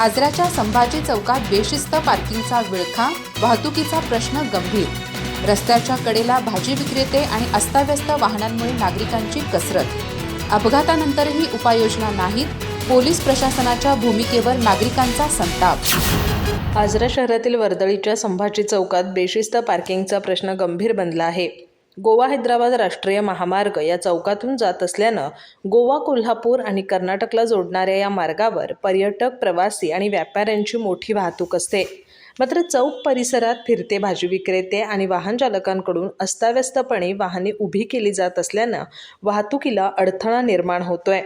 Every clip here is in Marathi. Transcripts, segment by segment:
आजराच्या संभाजी चौकात बेशिस्त पार्किंगचा विळखा, वाहतुकीचा प्रश्न गंभीर. रस्त्याच्या कडेला भाजी विक्रेते आणि अस्ताव्यस्त वाहनांमुळे नागरिकांची कसरत. अपघातानंतरही उपाययोजना नाहीत. पोलीस प्रशासनाच्या भूमिकेवर नागरिकांचा संताप. आजरा शहरातील वर्दळीच्या संभाजी चौकात बेशिस्त पार्किंगचा प्रश्न गंभीर बनला आहे. गोवा हैदराबाद राष्ट्रीय महामार्ग या चौकातून जात असल्यानं गोवा, कोल्हापूर आणि कर्नाटकला जोडणाऱ्या या मार्गावर पर्यटक, प्रवासी आणि व्यापाऱ्यांची मोठी वाहतूक असते. मात्र चौक परिसरात फिरते भाजी विक्रेते आणि वाहन चालकांकडून अस्ताव्यस्तपणे वाहने उभी केली जात असल्यानं वाहतुकीला अडथळा निर्माण होतोय.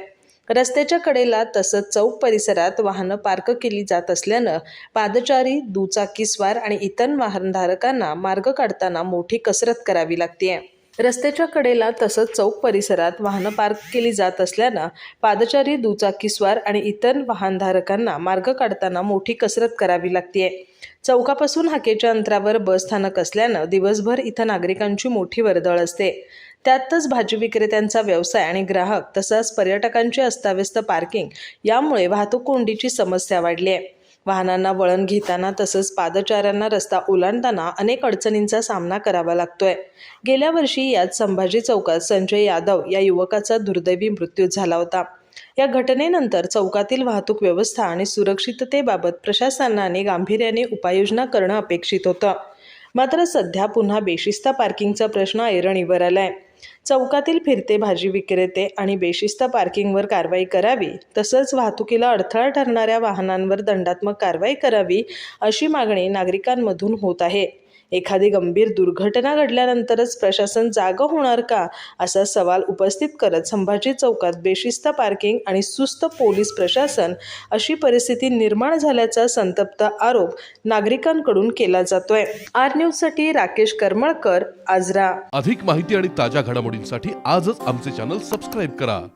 रस्त्याच्या कडेला तसंच चौक परिसरात वाहनं पार्क केली जात असल्यानं पादचारी, दुचाकीस्वार आणि इतर वाहनधारकांना मार्ग काढताना मोठी कसरत करावी लागते. रस्त्याच्या कडेला तसंच चौक परिसरात वाहनं पार्क केली जात असल्यानं पादचारी, दुचाकीस्वार आणि इतर वाहनधारकांना मार्ग काढताना मोठी कसरत करावी लागते. चौकापासून हाकेच्या अंतरावर बस स्थानक असल्यानं दिवसभर इथं नागरिकांची मोठी वर्दळ असते. त्यातच भाजी विक्रेत्यांचा व्यवसाय आणि ग्राहक तसंच पर्यटकांची अस्ताव्यस्त पार्किंग यामुळे वाहतूक कोंडीची समस्या वाढली आहे. वाहनांना वळण घेताना तसंच पादचाऱ्यांना रस्ता ओलांडताना अनेक अडचणींचा सामना करावा लागतोय. गेल्या वर्षी याच संभाजी चौकात संजय यादव या युवकाचा दुर्दैवी मृत्यू झाला होता. या घटनेनंतर चौकातील वाहतूक व्यवस्था आणि सुरक्षिततेबाबत प्रशासनाने गांभीर्याने उपाययोजना करणं अपेक्षित होतं. मात्र सध्या पुन्हा बेशिस्त पार्किंगचा प्रश्न ऐरणीवर आलाय. चौकातील फिरते भाजी विक्रेते आणि बेशिस्त पार्किंगवर कारवाई करावी, तसंच वाहतुकीला अडथळा ठरणाऱ्या वाहनांवर दंडात्मक कारवाई करावी अशी मागणी नागरिकांमधून होत आहे. एखादी गंभीर दुर्घटना घडल्यानंतरच प्रशासन जागं होणार का, असा सवाल उपस्थित करत संभाजी चौकात बेशिस्त पार्किंग आणि सुस्त पोलीस प्रशासन अशी परिस्थिती निर्माण झाल्याचा संतप्त आरोप नागरिकांकडून केला जातोय. आर न्यूजसाठी राकेश करमळकर, आजरा. अधिक माहिती आणि ताज्या घडामोडींसाठी आजच आमचे चॅनल सबस्क्राईब करा.